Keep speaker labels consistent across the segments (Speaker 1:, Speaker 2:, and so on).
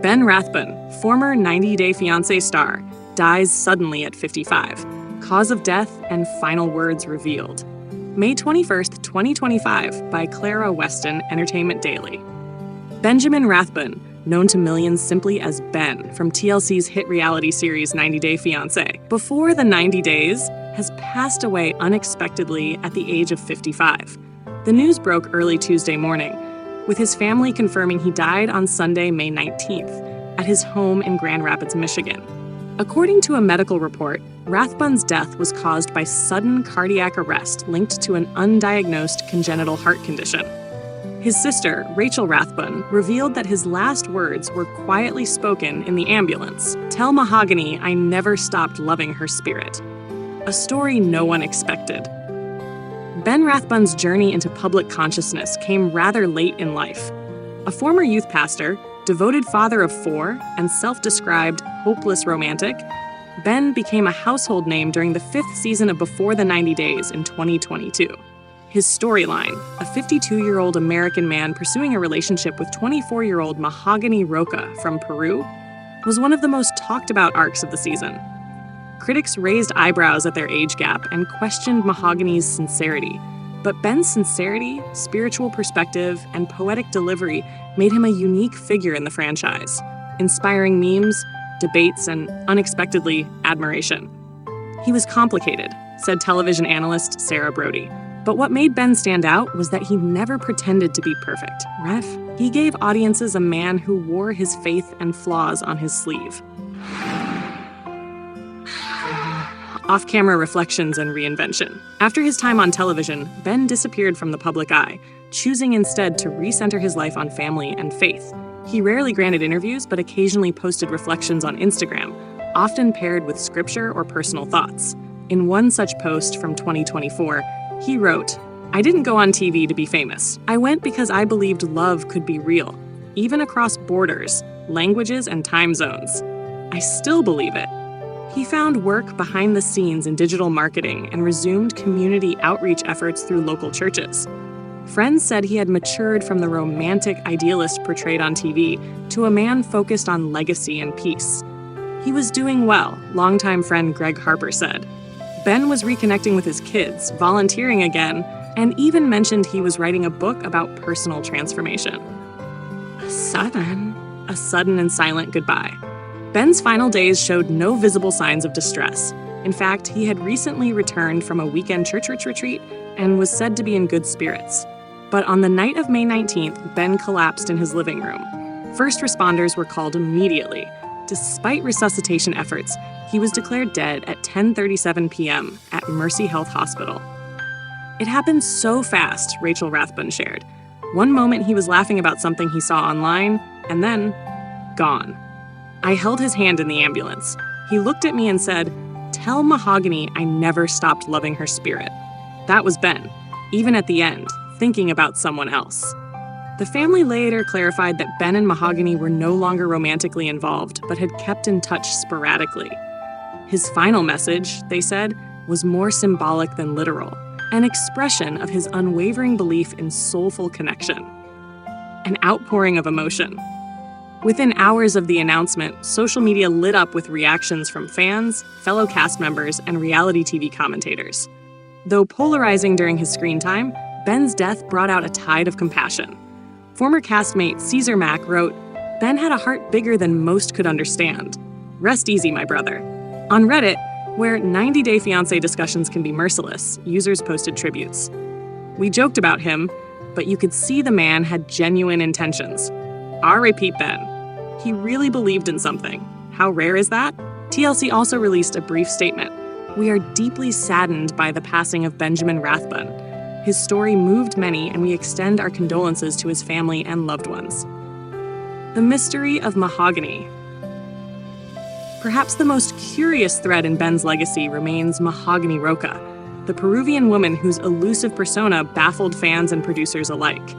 Speaker 1: Ben Rathbun, former 90 Day Fiancé star, dies suddenly at 55. Cause of death and final words revealed. May 21st, 2025, by Clara Weston, Entertainment Daily. Benjamin Rathbun, known to millions simply as Ben from TLC's hit reality series 90 Day Fiancé, before the 90 days, has passed away unexpectedly at the age of 55. The news broke early Tuesday morning, with his family confirming he died on Sunday, May 19th, at his home in Grand Rapids, Michigan. According to a medical report, Rathbun's death was caused by sudden cardiac arrest linked to an undiagnosed congenital heart condition. His sister, Rachel Rathbun, revealed that his last words were quietly spoken in the ambulance. "Tell Mahogany I never stopped loving her spirit." A story no one expected. Ben Rathbun's journey into public consciousness came rather late in life. A former youth pastor, devoted father of 4, and self-described hopeless romantic, Ben became a household name during the 5th season of Before the 90 Days in 2022. His storyline, a 52-year-old American man pursuing a relationship with 24-year-old Mahogany Roca from Peru, was one of the most talked-about arcs of the season. Critics raised eyebrows at their age gap and questioned Mahogany's sincerity. But Ben's sincerity, spiritual perspective, and poetic delivery made him a unique figure in the franchise, inspiring memes, debates, and, unexpectedly, admiration. He was complicated, said television analyst Sarah Brody. But what made Ben stand out was that he never pretended to be perfect. He gave audiences a man who wore his faith and flaws on his sleeve. Off-camera reflections and reinvention. After his time on television, Ben disappeared from the public eye, choosing instead to recenter his life on family and faith. He rarely granted interviews, but occasionally posted reflections on Instagram, often paired with scripture or personal thoughts. In one such post from 2024, he wrote, "I didn't go on TV to be famous. I went because I believed love could be real, even across borders, languages, and time zones. I still believe it." He found work behind the scenes in digital marketing and resumed community outreach efforts through local churches. Friends said he had matured from the romantic idealist portrayed on TV to a man focused on legacy and peace. He was doing well, longtime friend Greg Harper said. Ben was reconnecting with his kids, volunteering again, and even mentioned he was writing a book about personal transformation. A sudden and silent goodbye. Ben's final days showed no visible signs of distress. In fact, he had recently returned from a weekend church retreat and was said to be in good spirits. But on the night of May 19th, Ben collapsed in his living room. First responders were called immediately. Despite resuscitation efforts, he was declared dead at 10:37 p.m. at Mercy Health Hospital. "It happened so fast," Rachel Rathbun shared. "One moment he was laughing about something he saw online, and then, gone. I held his hand in the ambulance. He looked at me and said, 'Tell Mahogany I never stopped loving her spirit.' That was Ben, even at the end, thinking about someone else." The family later clarified that Ben and Mahogany were no longer romantically involved, but had kept in touch sporadically. His final message, they said, was more symbolic than literal, an expression of his unwavering belief in soulful connection. An outpouring of emotion. Within hours of the announcement, social media lit up with reactions from fans, fellow cast members, and reality TV commentators. Though polarizing during his screen time, Ben's death brought out a tide of compassion. Former castmate Caesar Mack wrote, "Ben had a heart bigger than most could understand. Rest easy, my brother." On Reddit, where 90 Day Fiancé discussions can be merciless, users posted tributes. "We joked about him, but you could see the man had genuine intentions. R.I.P. Ben. He really believed in something. How rare is that?" TLC also released a brief statement. "We are deeply saddened by the passing of Benjamin Rathbun. His story moved many, and we extend our condolences to his family and loved ones." The mystery of Mahogany. Perhaps the most curious thread in Ben's legacy remains Mahogany Roca, the Peruvian woman whose elusive persona baffled fans and producers alike.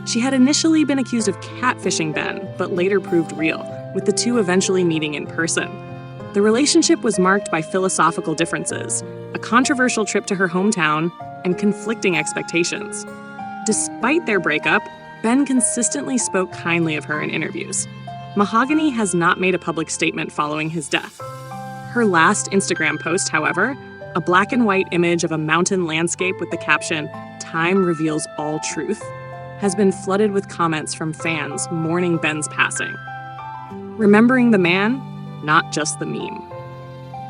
Speaker 1: She had initially been accused of catfishing Ben, but later proved real, with the two eventually meeting in person. The relationship was marked by philosophical differences, a controversial trip to her hometown, and conflicting expectations. Despite their breakup, Ben consistently spoke kindly of her in interviews. Mahogany has not made a public statement following his death. Her last Instagram post, however, a black and white image of a mountain landscape with the caption, "Time reveals all truth," has been flooded with comments from fans mourning Ben's passing. Remembering the man, not just the meme.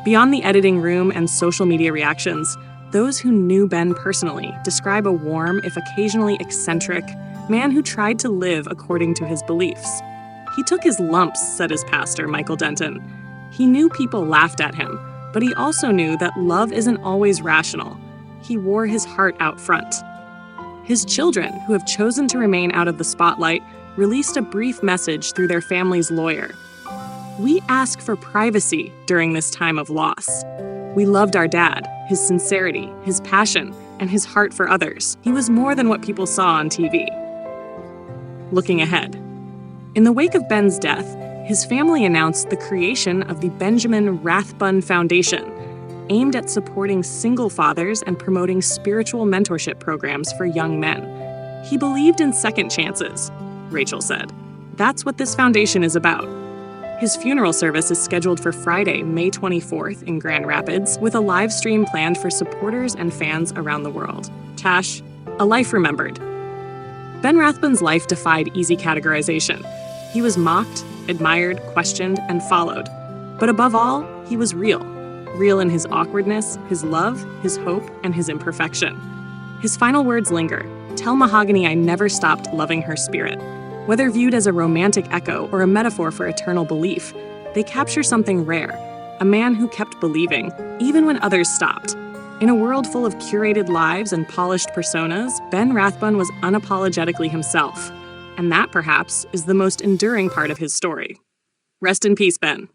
Speaker 1: Beyond the editing room and social media reactions, those who knew Ben personally describe a warm, if occasionally eccentric, man who tried to live according to his beliefs. "He took his lumps," said his pastor, Michael Denton. "He knew people laughed at him, but he also knew that love isn't always rational. He wore his heart out front." His children, who have chosen to remain out of the spotlight, released a brief message through their family's lawyer. "We ask for privacy during this time of loss. We loved our dad, his sincerity, his passion, and his heart for others. He was more than what people saw on TV." Looking ahead. In the wake of Ben's death, his family announced the creation of the Benjamin Rathbun Foundation, aimed at supporting single fathers and promoting spiritual mentorship programs for young men. "He believed in second chances," Rachel said. "That's what this foundation is about." His funeral service is scheduled for Friday, May 24th in Grand Rapids, with a live stream planned for supporters and fans around the world. Tash, a life remembered. Ben Rathbun's life defied easy categorization. He was mocked, admired, questioned, and followed. But above all, he was real. Real in his awkwardness, his love, his hope, and his imperfection. His final words linger. "Tell Mahogany I never stopped loving her spirit." Whether viewed as a romantic echo or a metaphor for eternal belief, they capture something rare, a man who kept believing, even when others stopped. In a world full of curated lives and polished personas, Ben Rathbun was unapologetically himself. And that, perhaps, is the most enduring part of his story. Rest in peace, Ben.